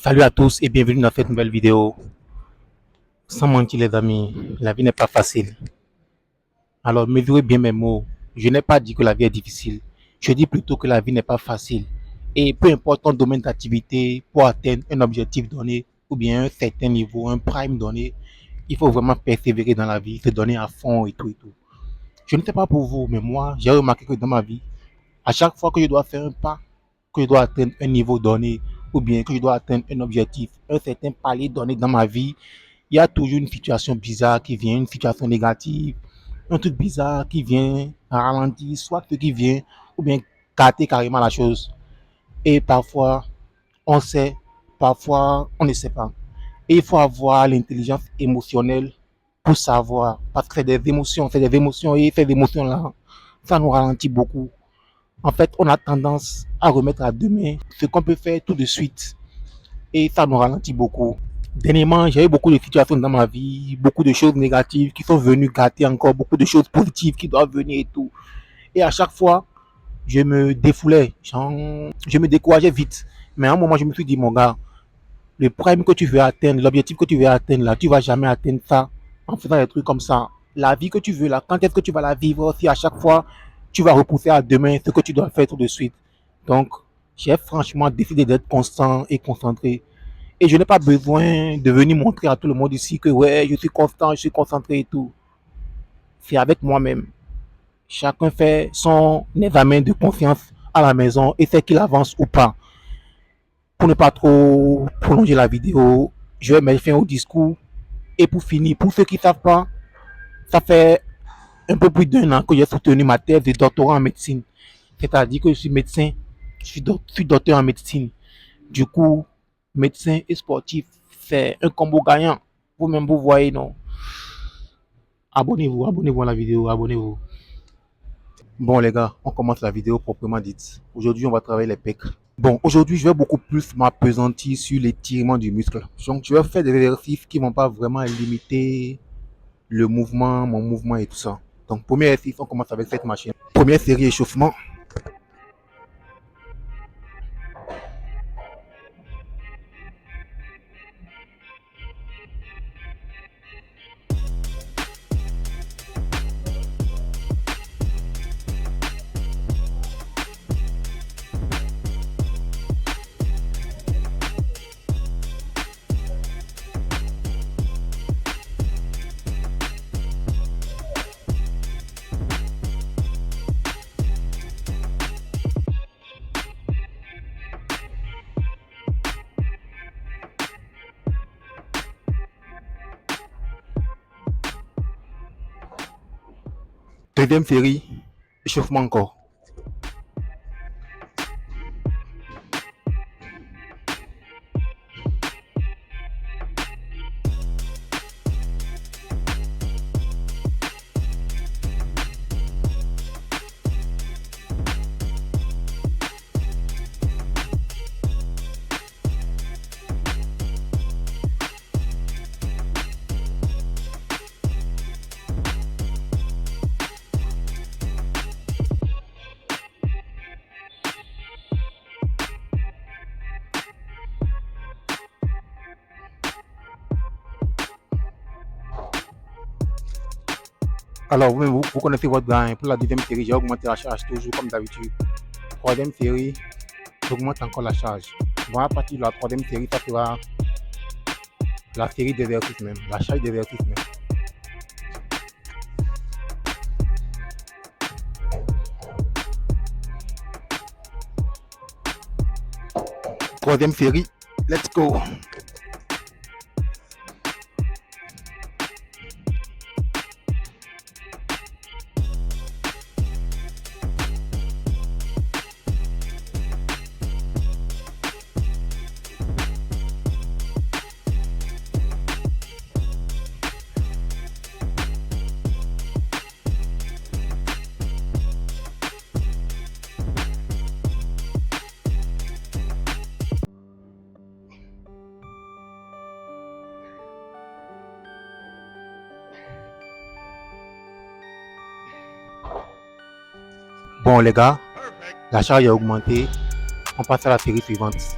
Salut à tous et bienvenue dans cette nouvelle vidéo. Sans mentir les amis, la vie n'est pas facile. Alors mesurez bien mes mots. Je n'ai pas dit que la vie est difficile. Je dis plutôt que la vie n'est pas facile. Et peu importe ton domaine d'activité, pour atteindre un objectif donné ou bien un certain niveau, un prime donné, il faut vraiment persévérer dans la vie, se donner à fond et tout et tout. Je ne sais pas pour vous, mais moi, j'ai remarqué que dans ma vie, à chaque fois que je dois faire un pas, que je dois atteindre un niveau donné, ou bien que je dois atteindre un objectif, un certain palier donné dans ma vie, il y a toujours une situation bizarre qui vient, une situation négative, un truc bizarre qui vient ralentir, soit ce qui vient, ou bien gâter carrément la chose. Et parfois, on sait, parfois, on ne sait pas. Et il faut avoir l'intelligence émotionnelle pour savoir, parce que c'est des émotions, et ces émotions-là, ça nous ralentit beaucoup. En fait, on a tendance à remettre à demain ce qu'on peut faire tout de suite. Et ça nous ralentit beaucoup. Dernièrement, j'ai eu beaucoup de situations dans ma vie, beaucoup de choses négatives qui sont venues gâter encore, beaucoup de choses positives qui doivent venir et tout. Et à chaque fois, je me défoulais, je me décourageais vite. Mais à un moment, je me suis dit, mon gars, le prime que tu veux atteindre, l'objectif que tu veux atteindre là, tu vas jamais atteindre ça en faisant des trucs comme ça. La vie que tu veux là, quand est-ce que tu vas la vivre si à chaque fois tu vas repousser à demain ce que tu dois faire tout de suite. Donc, j'ai franchement décidé d'être constant et concentré. Et je n'ai pas besoin de venir montrer à tout le monde ici que ouais, je suis constant, je suis concentré et tout. C'est avec moi-même. Chacun fait son examen de confiance à la maison et sait qu'il avance ou pas. Pour ne pas trop prolonger la vidéo, je vais mettre fin au discours. Et pour finir, pour ceux qui ne savent pas, ça fait un peu plus d'1 an que j'ai soutenu ma thèse de doctorat en médecine. C'est-à-dire que je suis médecin, je suis docteur en médecine. Du coup, médecin et sportif, c'est un combo gagnant. Vous-même, vous voyez, non? Abonnez-vous, abonnez-vous à la vidéo, abonnez-vous. Bon, les gars, on commence la vidéo proprement dite. Aujourd'hui, on va travailler les pecs. Bon, aujourd'hui, je vais beaucoup plus m'appesantir sur l'étirement du muscle. Donc, je vais faire des exercices qui ne vont pas vraiment limiter le mouvement, mon mouvement et tout ça. Donc, premier exercice, on commence avec cette machine. Première série échauffement. Deuxième série, échauffement encore. Alors, vous connaissez votre gain. Pour la deuxième série, j'ai augmenté la charge toujours comme d'habitude. Troisième série, j'augmente encore la charge. Bon, à partir de la troisième série, ça sera la série d'exercices même, la charge d'exercices même. Troisième série, let's go. Bon les gars, la charge a augmenté. On passe à la série suivante.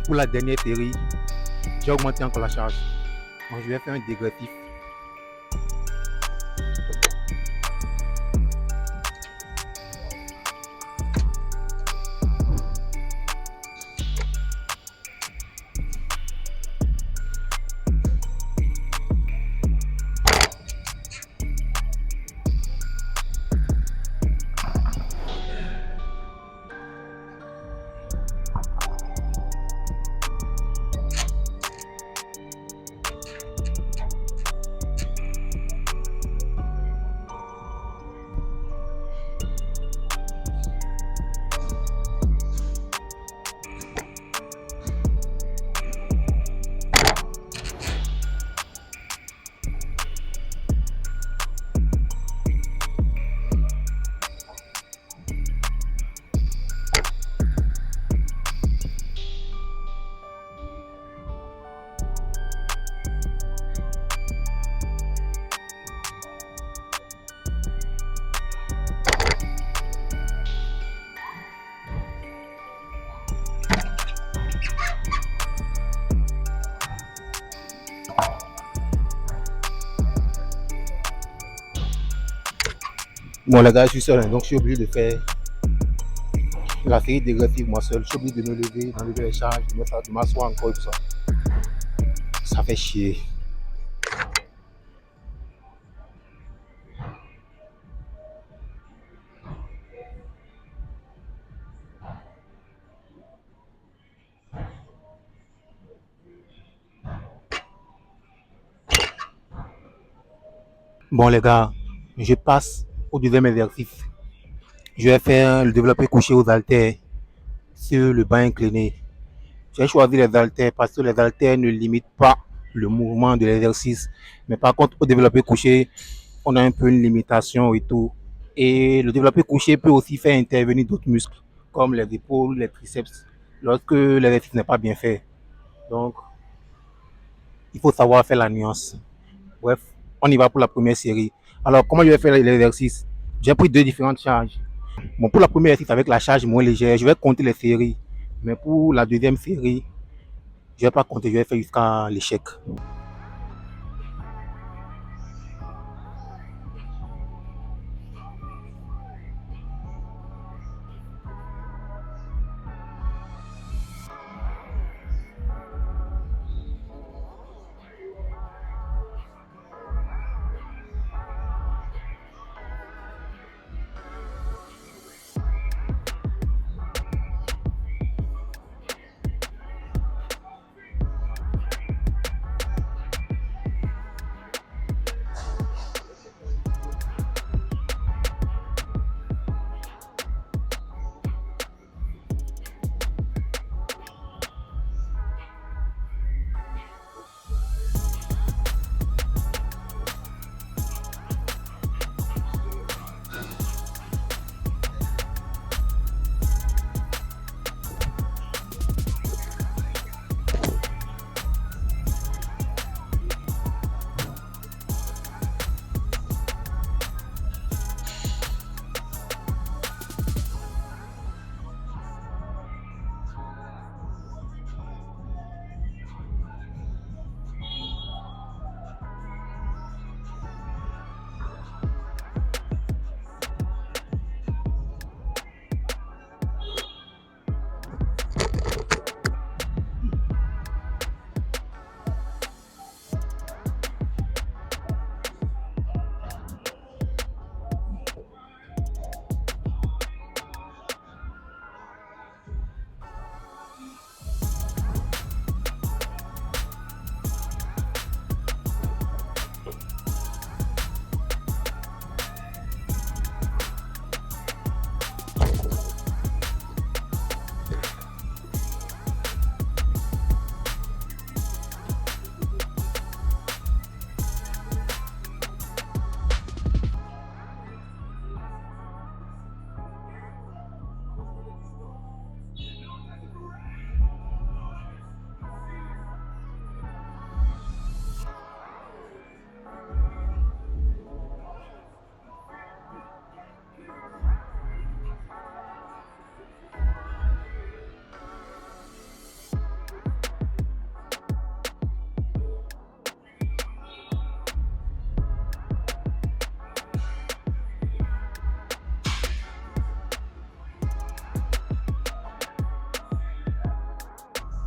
Pour la dernière série, j'ai augmenté encore la charge. Donc je vais faire un dégressif. Bon les gars, je suis seul, hein, donc je suis obligé de faire la série dégressive moi seul. Je suis obligé de me lever, d'enlever les charges, de m'asseoir encore et tout ça. Ça fait chier. Bon les gars, je passe au deuxième exercice. Je vais faire le développé couché aux haltères sur le banc incliné. J'ai choisi les haltères parce que les haltères ne limitent pas le mouvement de l'exercice. Mais par contre, au développé couché, on a un peu une limitation et tout. Et le développé couché peut aussi faire intervenir d'autres muscles, comme les épaules, les triceps, lorsque l'exercice n'est pas bien fait. Donc, il faut savoir faire la nuance. Bref, on y va pour la première série. Alors, comment je vais faire l'exercice? J'ai pris deux différentes charges. Bon, pour la première exercice avec la charge moins légère, je vais compter les séries. Mais pour la deuxième série, je ne vais pas compter, je vais faire jusqu'à l'échec.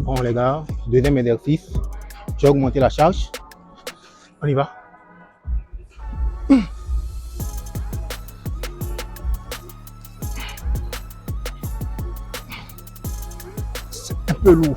Bon les gars, deuxième exercice, j'ai augmenté la charge. On y va. C'est un peu lourd.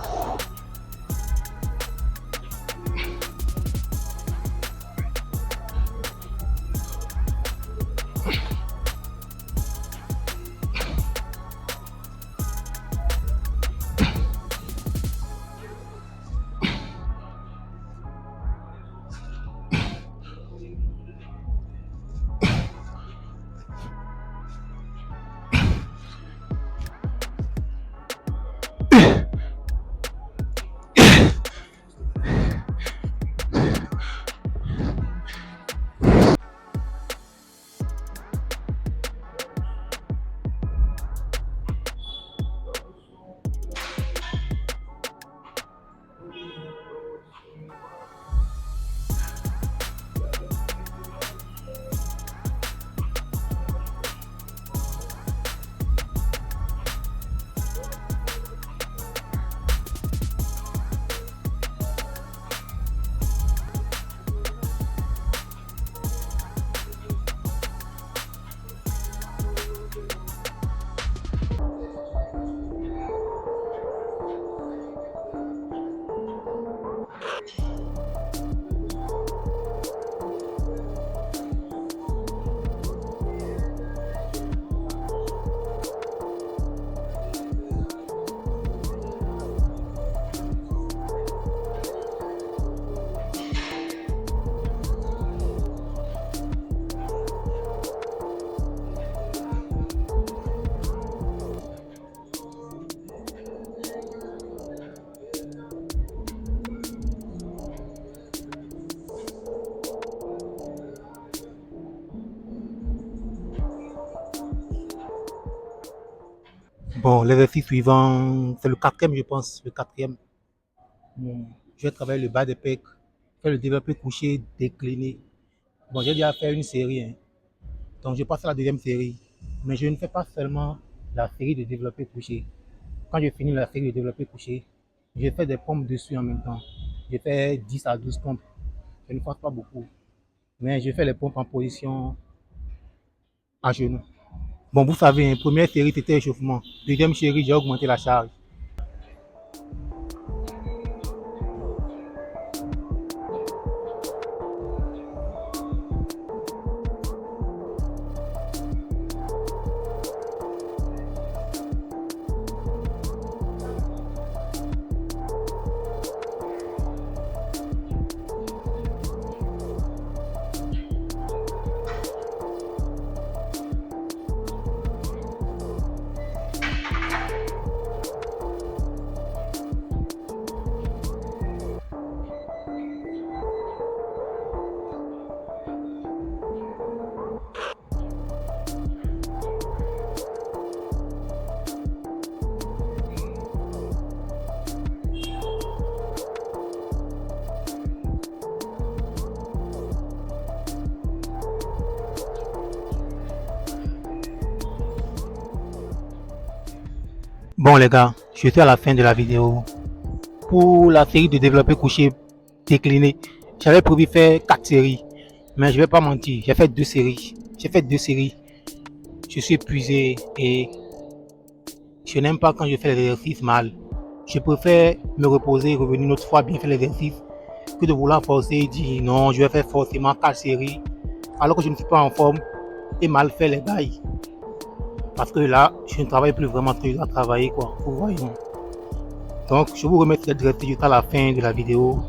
Bon, l'exercice suivant, c'est le quatrième, je pense. Le quatrième. Bon, je vais travailler le bas des pecs, faire le développé couché, décliné. Bon, j'ai déjà fait une série, hein. Donc je passe à la deuxième série. Mais je ne fais pas seulement la série de développé couché. Quand je finis la série de développé couché, je fais des pompes dessus en même temps. Je fais 10 à 12 pompes. Je ne force pas beaucoup. Mais je fais les pompes en position à genoux. Bon, vous savez, hein, première série, c'était échauffement. Deuxième série, j'ai augmenté la charge. Bon les gars, je suis à la fin de la vidéo. Pour la série de développé couché décliné, j'avais prévu faire 4 séries. Mais je vais pas mentir, j'ai fait 2 séries. J'ai fait 2 séries. Je suis épuisé et je n'aime pas quand je fais l'exercice mal. Je préfère me reposer, revenir une autre fois, bien faire l'exercice, que de vouloir forcer et dire non, je vais faire forcément 4 séries, alors que je ne suis pas en forme et mal faire les bails. Parce que là, je ne travaille plus vraiment ce que je dois travailler, quoi. Vous voyez. Donc, je vous remercie d'être resté jusqu'à la fin de la vidéo.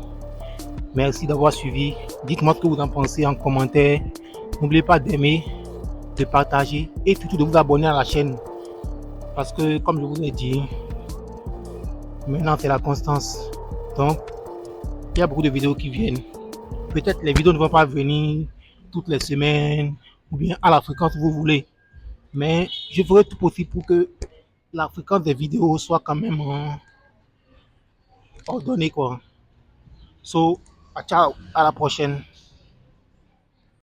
Merci d'avoir suivi. Dites-moi ce que vous en pensez en commentaire. N'oubliez pas d'aimer, de partager et surtout de vous abonner à la chaîne. Parce que, comme je vous ai dit, maintenant c'est la constance. Donc, il y a beaucoup de vidéos qui viennent. Peut-être les vidéos ne vont pas venir toutes les semaines ou bien à la fréquence que vous voulez. Mais je ferai tout possible pour que la fréquence des vidéos soit quand même ordonnée, quoi. So, ciao, à la prochaine.